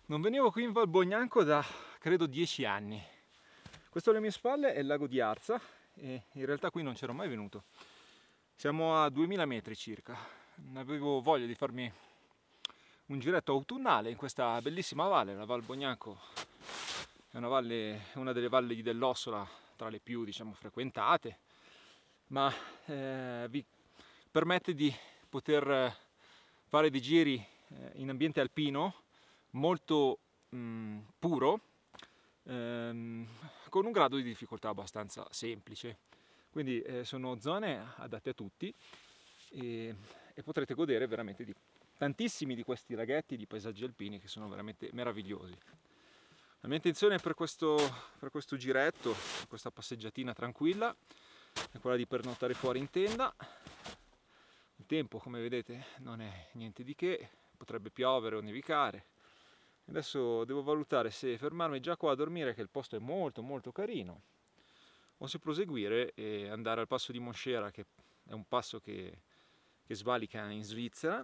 Non venivo qui in Val Bognanco da credo 10 anni. Questo alle mie spalle è il lago di Arza e in realtà qui non c'ero mai venuto. Siamo a 2000 metri circa. Avevo voglia di farmi un giretto autunnale in questa bellissima valle. La Val Bognanco è una delle valli dell'Ossola tra le più, diciamo, frequentate, ma vi permette di poter fare dei giri in ambiente alpino molto puro, con un grado di difficoltà abbastanza semplice. Quindi sono zone adatte a tutti e potrete godere veramente di tantissimi di questi laghetti, di paesaggi alpini che sono veramente meravigliosi. La mia intenzione per questo giretto, questa passeggiatina tranquilla, è quella di pernottare fuori in tenda. Il tempo, come vedete, non è niente di che, potrebbe piovere o nevicare. Adesso devo valutare se fermarmi già qua a dormire, che il posto è molto molto carino, o se proseguire e andare al passo di Monchera, che è un passo che svalica in Svizzera,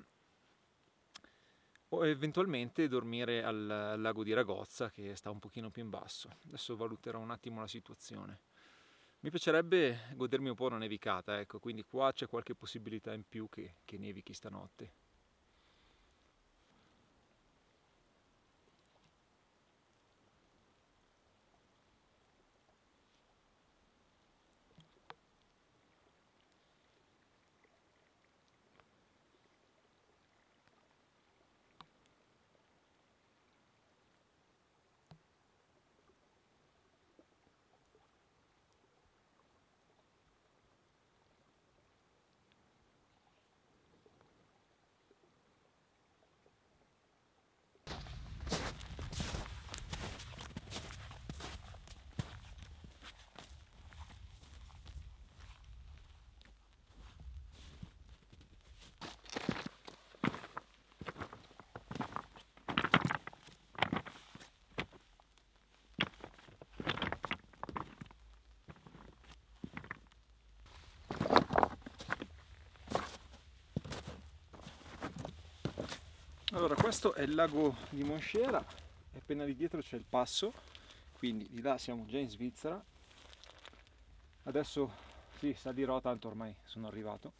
o eventualmente dormire al lago di Ragozza, che sta un pochino più in basso. Adesso valuterò un attimo la situazione. Mi piacerebbe godermi un po' una nevicata, ecco, quindi qua c'è qualche possibilità in più che nevichi stanotte. Allora, questo è il lago di Monchera e appena lì dietro c'è il passo, quindi di là siamo già in Svizzera. Adesso sì, salirò, tanto ormai sono arrivato.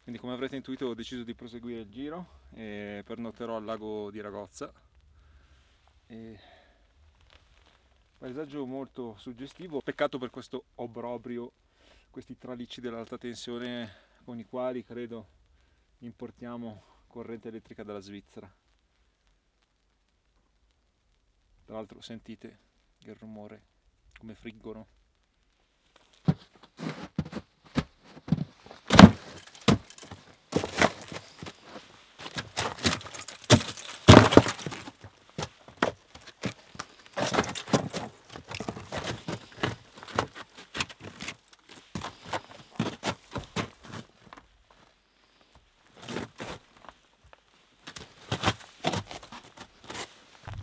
Quindi, come avrete intuito, ho deciso di proseguire il giro e pernotterò al lago di Ragozza. Paesaggio molto suggestivo, peccato per questo obbrobrio, questi tralicci dell'alta tensione con i quali credo importiamo corrente elettrica dalla Svizzera. Tra l'altro sentite il rumore, come friggono.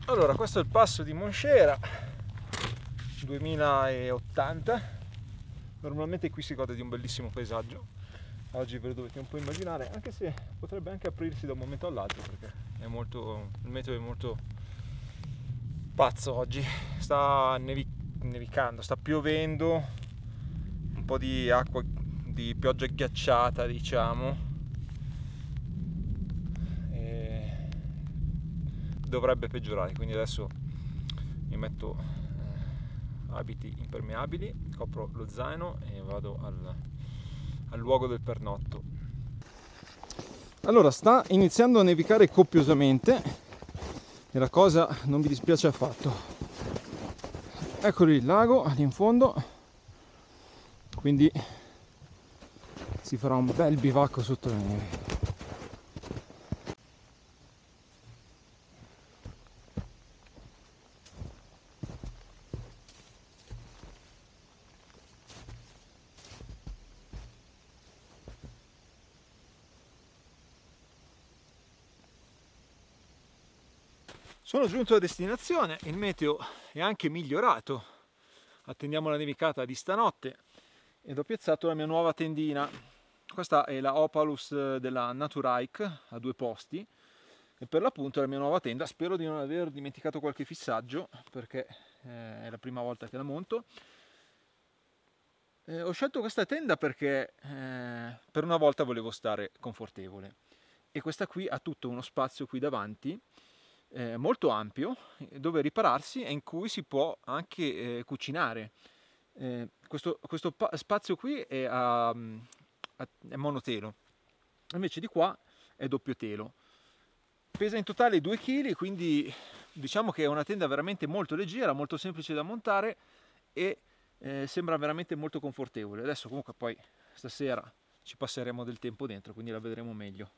Allora, questo è il passo di Monchera, 2080. Normalmente qui si gode di un bellissimo paesaggio. Oggi ve lo dovete un po' immaginare, anche se potrebbe anche aprirsi da un momento all'altro, perché il meteo è molto pazzo oggi. Sta nevicando, sta piovendo, un po' di acqua, di pioggia ghiacciata, diciamo. Dovrebbe peggiorare, quindi adesso mi metto abiti impermeabili, copro lo zaino e vado al luogo del pernotto. Allora, sta iniziando a nevicare copiosamente e la cosa non mi dispiace affatto. Eccolo il lago lì in fondo, quindi si farà un bel bivacco sotto la neve. Sono giunto a destinazione, il meteo è anche migliorato, attendiamo la nevicata di stanotte ed ho piazzato la mia nuova tendina. Questa è la Opalus della Naturhike a 2 posti, E per l'appunto la mia nuova tenda, spero di non aver dimenticato qualche fissaggio, perché è la prima volta che la monto. Ho scelto questa tenda perché per una volta volevo stare confortevole, e questa qui ha tutto uno spazio qui davanti molto ampio, dove ripararsi e in cui si può anche cucinare. Questo spazio qui è è monotelo, invece di qua è doppio telo. Pesa in totale 2 kg, quindi diciamo che è una tenda veramente molto leggera, molto semplice da montare e sembra veramente molto confortevole. Adesso comunque poi stasera ci passeremo del tempo dentro, quindi la vedremo meglio.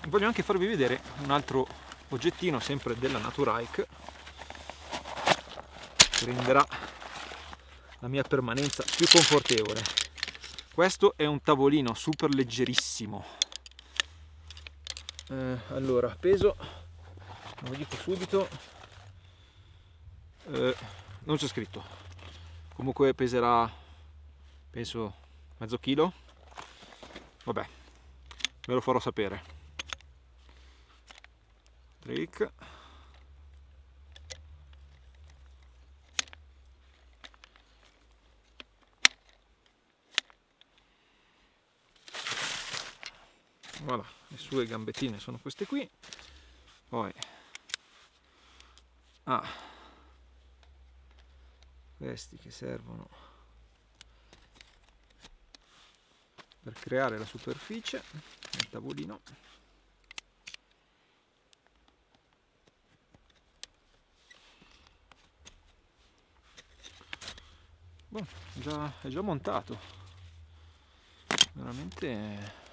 Voglio anche farvi vedere un altro oggettino sempre della Naturike che renderà la mia permanenza più confortevole. Questo è un tavolino super leggerissimo. Allora, peso, ve lo dico subito, non c'è scritto, comunque peserà penso mezzo chilo, vabbè, ve lo farò sapere. Trick. Voilà, le sue gambettine sono queste qui, poi questi che servono per creare la superficie del tavolino. Boh, è già montato, veramente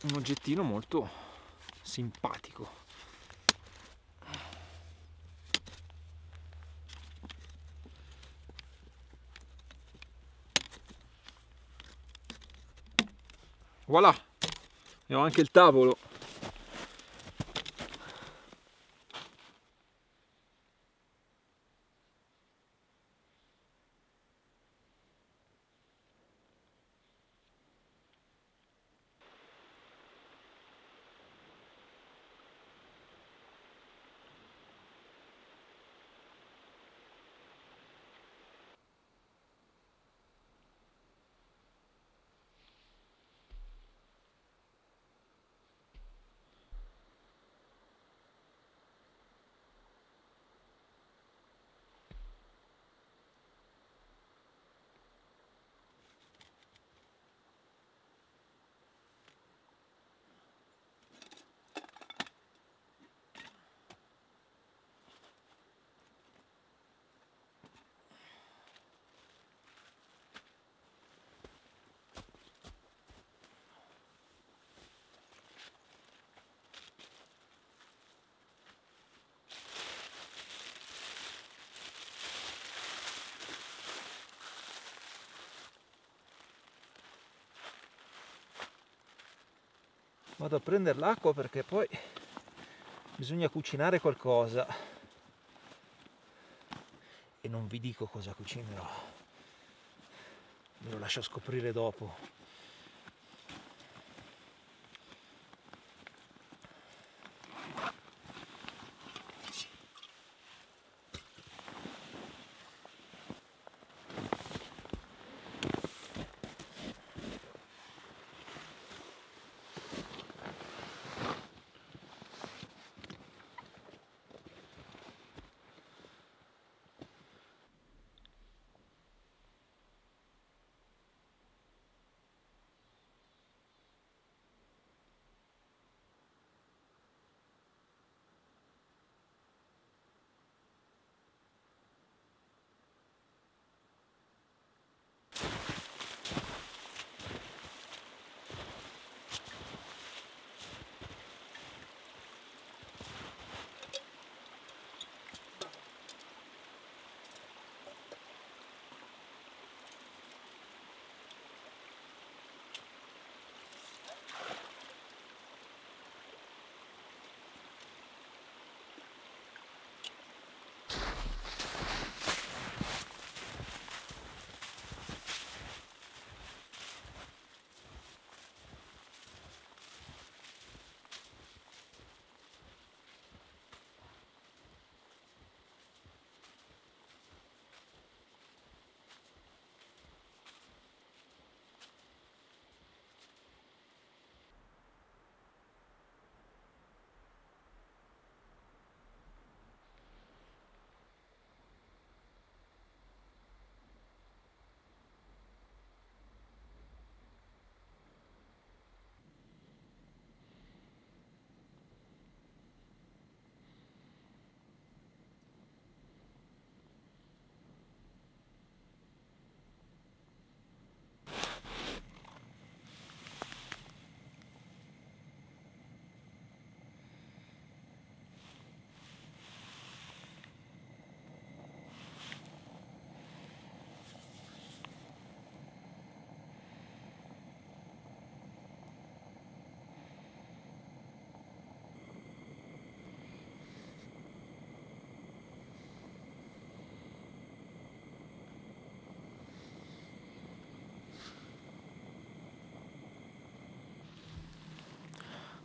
un oggettino molto simpatico. Voilà, e ho anche il tavolo. Vado a prendere l'acqua perché poi bisogna cucinare qualcosa e non vi dico cosa cucinerò, me lo lascio scoprire dopo.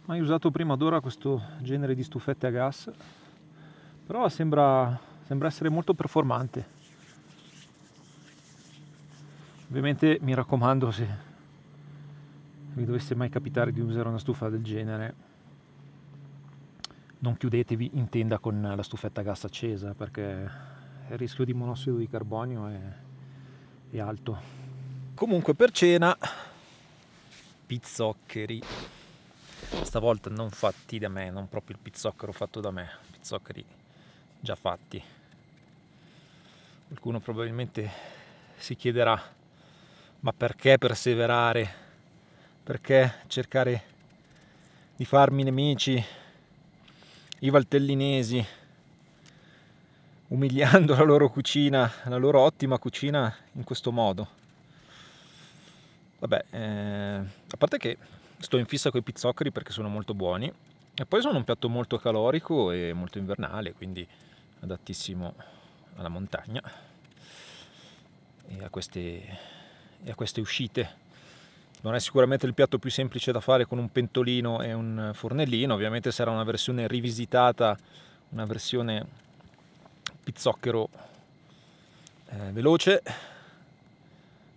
mai usato prima d'ora questo genere di stufette a gas, però sembra essere molto performante. Ovviamente mi raccomando, se vi dovesse mai capitare di usare una stufa del genere, non chiudetevi in tenda con la stufetta a gas accesa, perché il rischio di monossido di carbonio è alto. Comunque, per cena, pizzoccheri. Stavolta non fatti da me, non proprio il pizzocchero fatto da me, pizzoccheri già fatti. Qualcuno probabilmente si chiederà: ma perché perseverare? Perché cercare di farmi nemici i valtellinesi, umiliando la loro cucina, la loro ottima cucina, in questo modo? Vabbè, a parte che sto in fissa con i pizzoccheri perché sono molto buoni, e poi sono un piatto molto calorico e molto invernale, quindi adattissimo alla montagna e a queste uscite. Non è sicuramente il piatto più semplice da fare con un pentolino e un fornellino, ovviamente sarà una versione rivisitata, una versione pizzocchero veloce.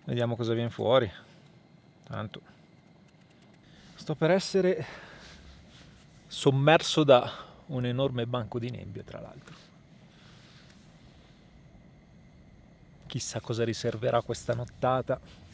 Vediamo cosa viene fuori. Tanto sto per essere sommerso da un enorme banco di nebbia, tra l'altro. Chissà cosa riserverà questa nottata.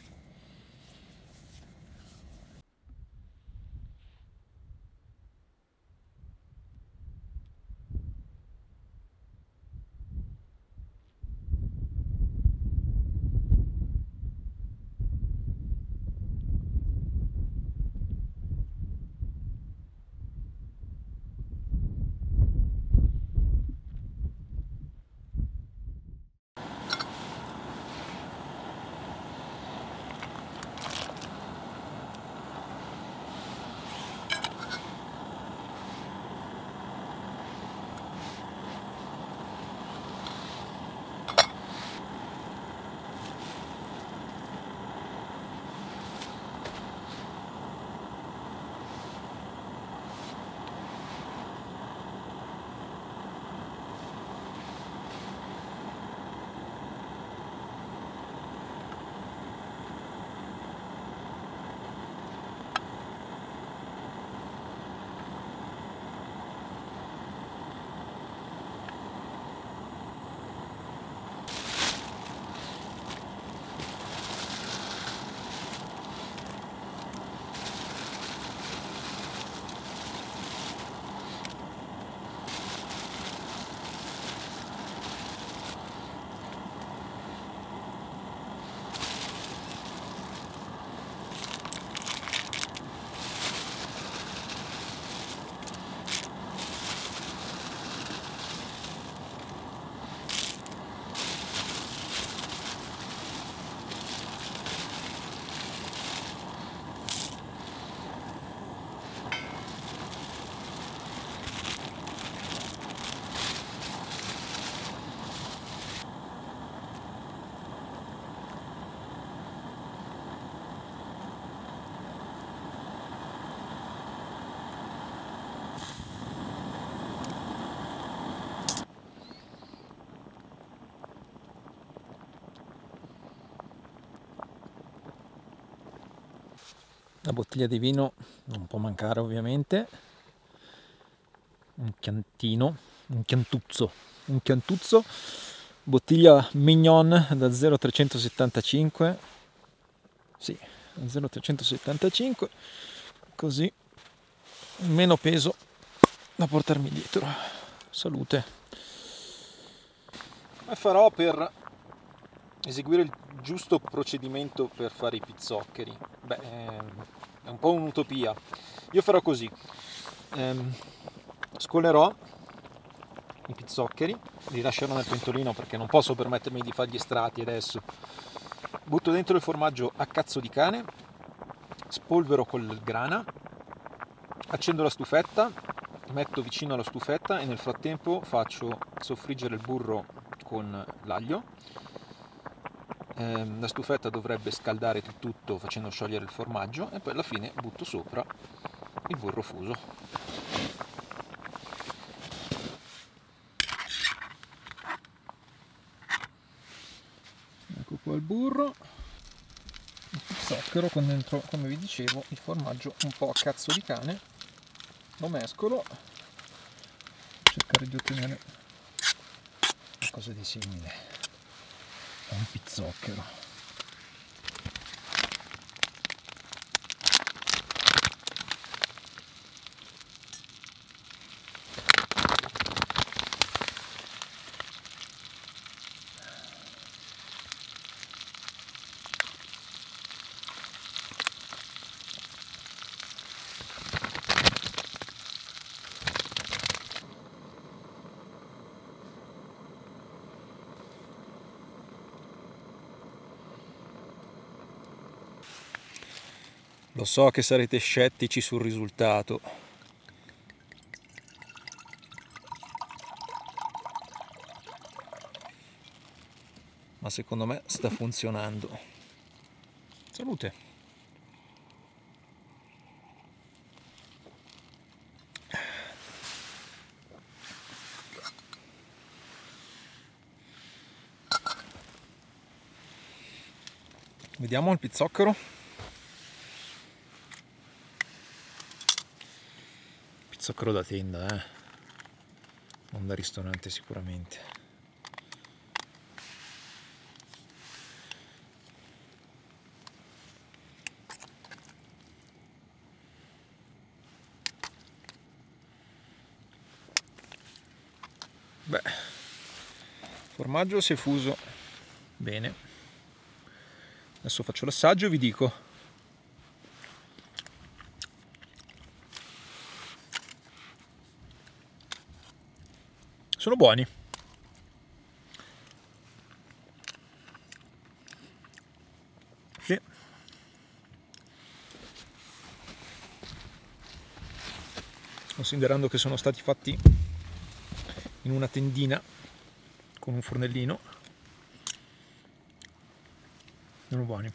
La bottiglia di vino non può mancare, ovviamente. Un chiantino, un chiantuzzo, bottiglia Mignon da 0,375, sì, 0,375, così meno peso da portarmi dietro. Salute. Come farò per eseguire il giusto procedimento per fare i pizzoccheri? Beh, è un po' un'utopia. Io farò così: scolerò i pizzoccheri, li lascerò nel pentolino perché non posso permettermi di fare gli strati adesso. Butto dentro il formaggio a cazzo di cane, spolvero col grana, accendo la stufetta, metto vicino alla stufetta e nel frattempo faccio soffriggere il burro con l'aglio. La stufetta dovrebbe scaldare tutto facendo sciogliere il formaggio e poi alla fine butto sopra il burro fuso. Ecco qua il burro, il zucchero con dentro, come vi dicevo, il formaggio un po' a cazzo di cane. Lo mescolo, cercare di ottenere qualcosa di simile a un pizzocchero. Lo so che sarete scettici sul risultato, ma secondo me sta funzionando. Salute! Vediamo il pizzocchero. Pizzocchero da tenda, non da ristorante sicuramente. Beh, il formaggio si è fuso bene. Adesso faccio l'assaggio e vi dico. Sono buoni. Sì. Considerando che sono stati fatti in una tendina con un fornellino, sono buoni.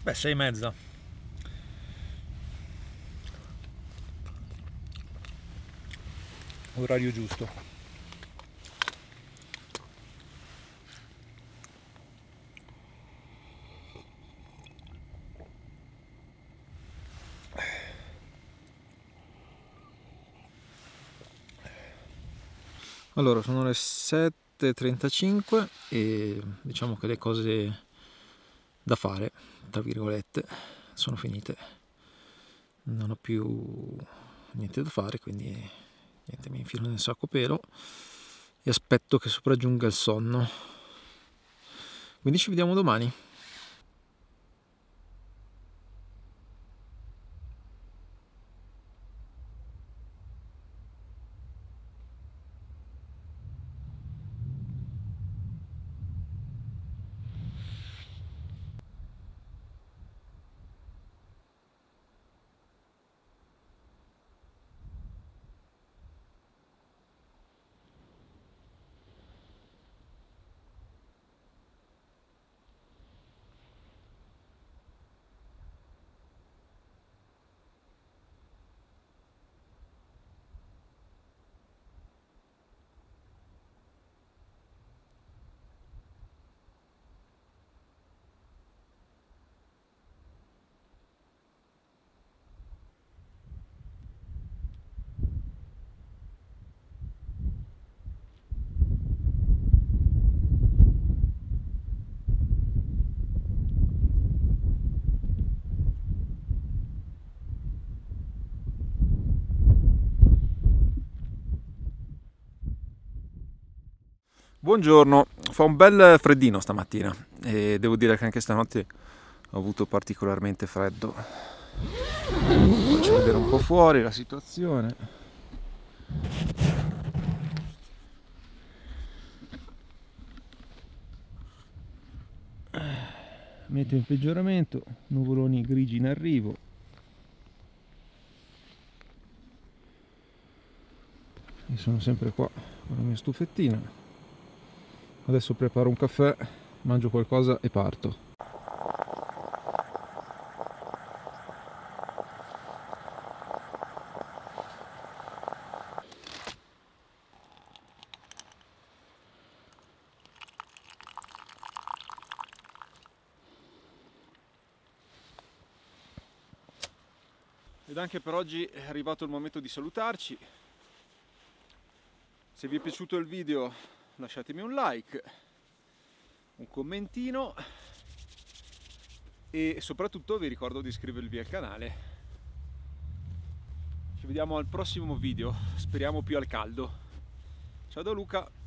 Beh, 6,5. Orario giusto. Allora, sono le 7:35 e diciamo che le cose da fare, tra virgolette, sono finite. Non ho più niente da fare, quindi niente, mi infilo nel sacco pelo e aspetto che sopraggiunga il sonno. Quindi ci vediamo domani. Buongiorno, fa un bel freddino stamattina e devo dire che anche stanotte ho avuto particolarmente freddo. Faccio vedere un po' fuori la situazione. Meteo in peggioramento, nuvoloni grigi in arrivo, Io sono sempre qua con la mia stufettina. Adesso preparo un caffè, mangio qualcosa e parto. Ed anche per oggi è arrivato il momento di salutarci. Se vi è piaciuto il video lasciatemi un like, un commentino e soprattutto vi ricordo di iscrivervi al canale. Ci vediamo al prossimo video, speriamo più al caldo. Ciao da Luca!